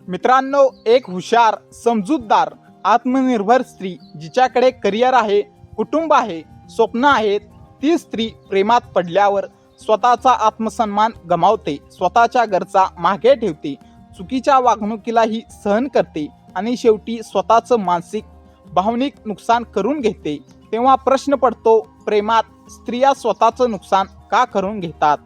मित्रांनो, एक हुशार, समजूतदार, आत्मनिर्भर स्त्री जिच्याकडे करिअर आहे, कुटुंब आहे, स्वप्न आहेत, ती स्त्री प्रेमात पडल्यावर स्वतःचा आत्मसन्मान गमावते, स्वतःच्या घरचा मागे ठेवते, चुकीच्या वागणुकीलाही सहन करते आणि शेवटी स्वतःचं मानसिक भावनिक नुकसान करून घेते. तेव्हा प्रश्न पडतो, प्रेमात स्त्रिया स्वतःचं नुकसान का करून घेतात?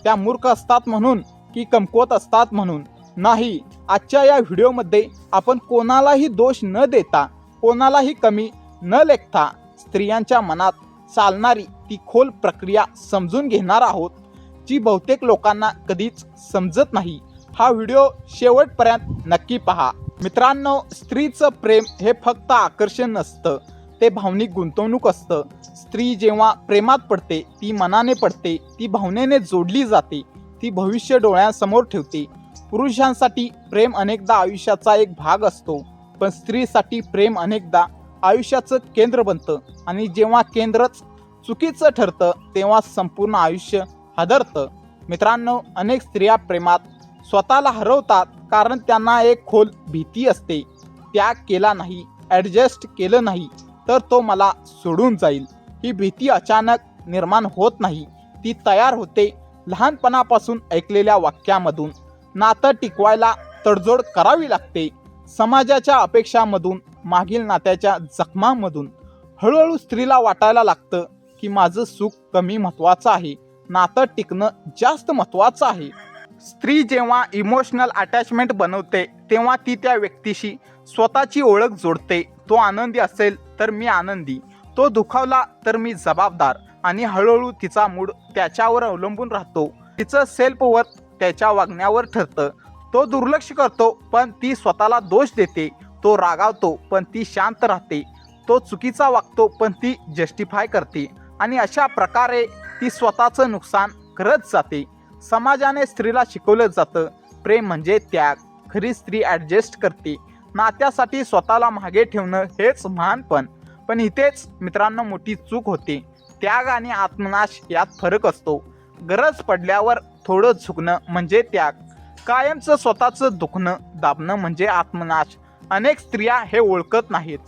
त्या मूर्ख असतात म्हणून की कमकुवत असतात म्हणून? नाही. आजच्या या व्हिडिओमध्ये आपण कोणालाही दोष न देता, कोणालाही कमी न लेखता स्त्रियांच्या मनात चालणारी ती खोल प्रक्रिया समजून घेणार आहोत, जी बहुतेक लोकांना कधीच समजत नाही. हा व्हिडिओ शेवटपर्यंत नक्की पहा. मित्रांनो, स्त्रीचं प्रेम हे फक्त आकर्षण नसतं, ते भावनिक गुंतवणूक असतं. स्त्री जेव्हा प्रेमात पडते, ती मनाने पडते, ती भावनेने जोडली जाते, ती भविष्य डोळ्यासमोर ठेवते. पुरुषांसाठी प्रेम अनेकदा आयुष्याचा एक भाग असतो, पण स्त्रीसाठी प्रेम अनेकदा आयुष्याचं केंद्र बनतं आणि जेव्हा केंद्रच चुकीचं ठरतं तेव्हा संपूर्ण आयुष्य हादरतं. मित्रांनो, अनेक स्त्रिया प्रेमात स्वतःला हरवतात कारण त्यांना एक खोल भीती असते. त्याग केला नाही, ॲडजस्ट केलं नाही तर तो मला सोडून जाईल. ही भीती अचानक निर्माण होत नाही, ती तयार होते लहानपणापासून ऐकलेल्या वाक्यामधून. नातं टिकवायला तडजोड करावी लागते, समाजाच्या अपेक्षांमधून, मागील नात्याच्या जखमांमधून. हळूहळू स्त्रीला वाटायला लागतं की माझं सुख कमी महत्त्वाचं आहे, नातं टिकणं जास्त महत्त्वाचं आहे. स्त्री जेव्हा इमोशनल अटॅचमेंट बनवते तेव्हा ती त्या व्यक्तीशी स्वतःची ओळख जोडते. तो आनंदी असेल तर मी आनंदी, तो दुखावला तर मी जबाबदार, आणि हळूहळू तिचा मूड त्याच्यावर अवलंबून राहतो. तिचं सेल्फ वर्थ त्याच्या वागण्यावर ठरतं. तो दुर्लक्ष करतो पण ती स्वतःला दोष देते, तो रागावतो पण ती शांत राहते, तो चुकीचा वागतो पण ती जस्टिफाय करते, आणि अशा प्रकारे ती स्वतःचं नुकसान करत जाते. समाजाने स्त्रीला शिकवलं जातं, प्रेम म्हणजे त्याग. खरी स्त्री ॲडजस्ट करते, नात्यासाठी स्वतःला मागे ठेवणं हेच महानपण. पण इथेच मित्रांनो मोठी चूक होते. त्याग आणि आत्मनाश यात फरक असतो. गरज पडल्यावर थोडं झुकणं म्हणजे त्याग, कायमचं स्वतःचं दुखणं दाबणं म्हणजे आत्मनाश. अनेक स्त्रिया हे ओळखत नाहीत.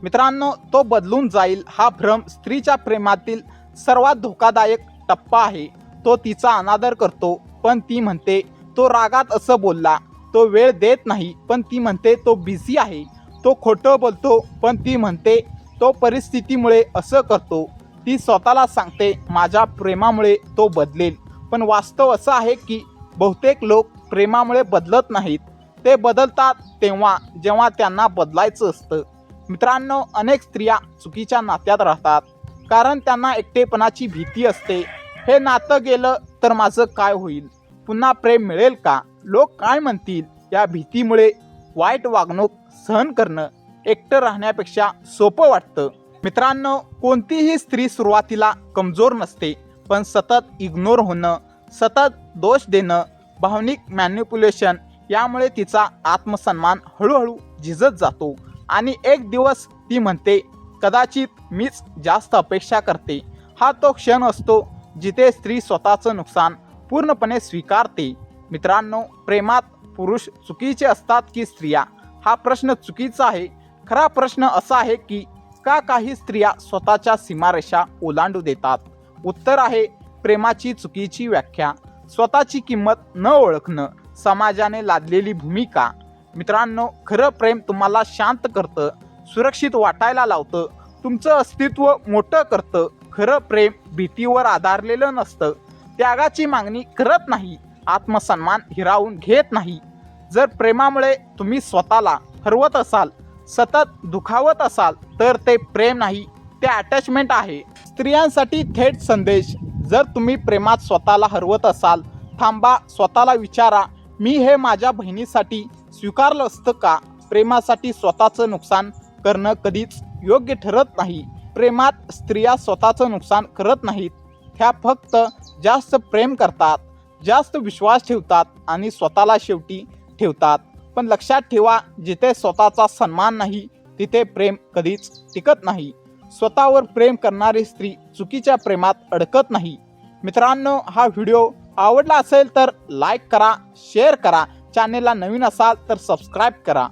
मित्रांनो, तो बदलून जाईल हा भ्रम स्त्रीच्या प्रेमातील सर्वात धोकादायक टप्पा आहे. तो तिचा अनादर करतो पण ती म्हणते तो रागात असं बोलला. तो वेळ देत नाही पण ती म्हणते तो बिझी आहे. तो खोटं बोलतो पण ती म्हणते तो परिस्थितीमुळे असं करतो. ती स्वतःला सांगते माझ्या प्रेमामुळे तो बदलेल, पण वास्तव असं आहे की बहुतेक लोक प्रेमामुळे बदलत नाहीत, ते बदलतात तेव्हा जेव्हा त्यांना बदलायचं असतं. मित्रांनो, अनेक स्त्रिया चुकीच्या नात्यात राहतात कारण त्यांना एकटेपणाची भीती असते. हे नातं गेलं तर माझं काय होईल? पुन्हा प्रेम मिळेल का? लोक काय म्हणतील? या भीतीमुळे वाईट वागणूक सहन करणं एकटं राहण्यापेक्षा सोपं वाटतं. मित्रांनो, कोणतीही स्त्री सुरुवातीला कमजोर नसते, पण सतत इग्नोर होणं, सतत दोष देणं, भावनिक मॅनिप्युलेशन यामुळे तिचा आत्मसन्मान हळूहळू झिजत जातो आणि एक दिवस ती म्हणते कदाचित मीच जास्त अपेक्षा करते. हा तो क्षण असतो जिथे स्त्री स्वतःचं नुकसान पूर्णपणे स्वीकारते. मित्रांनो, प्रेमात पुरुष चुकीचे असतात की स्त्रिया? हा प्रश्न चुकीचा आहे. खरा प्रश्न असा आहे की का काही स्त्रिया स्वतःच्या सीमारेषा ओलांडू देतात? उत्तर आहे प्रेमाची चुकीची व्याख्या, स्वतःची किंमत न ओळखणं, समाजाने लादलेली भूमिका. मित्रांनो, खरं प्रेम तुम्हाला शांत करतं, सुरक्षित वाटायला लावतं, तुमचं अस्तित्व मोठं करतं. खरं प्रेम भीतीवर आधारलेलं नसतं, त्यागाची मागणी करत नाही, आत्मसन्मान हिरावून घेत नाही. जर प्रेमामुळे तुम्ही स्वतःला हरवत असाल, सतत दुखावत असाल तर ते प्रेम नाही, ते अटॅचमेंट आहे. स्त्रियांसाठी थेट संदेश: जर तुम्ही प्रेमात स्वतःला हरवत असाल, थांबा, स्वतःला विचारा, मी हे माझ्या बहिणीसाठी स्वीकारलं असतं का? प्रेमासाठी स्वतःचं नुकसान करणं कधीच योग्य ठरत नाही. प्रेमात स्त्रिया स्वतःचं नुकसान करत नाहीत, त्या फक्त जास्त प्रेम करतात, जास्त विश्वास ठेवतात आणि स्वतःला शेवटी ठेवतात. पण लक्षात ठेवा, जिथे स्वतःचा सन्मान नाही तिथे प्रेम कधीच टिकत नाही. स्वतःवर प्रेम करणारी स्त्री चुकीच्या प्रेमात अडकत नाही. मित्रांनो, हा व्हिडिओ आवडला असेल तर लाईक करा, शेअर करा चॅनेलला नवीन असाल तर सबस्क्राईब करा.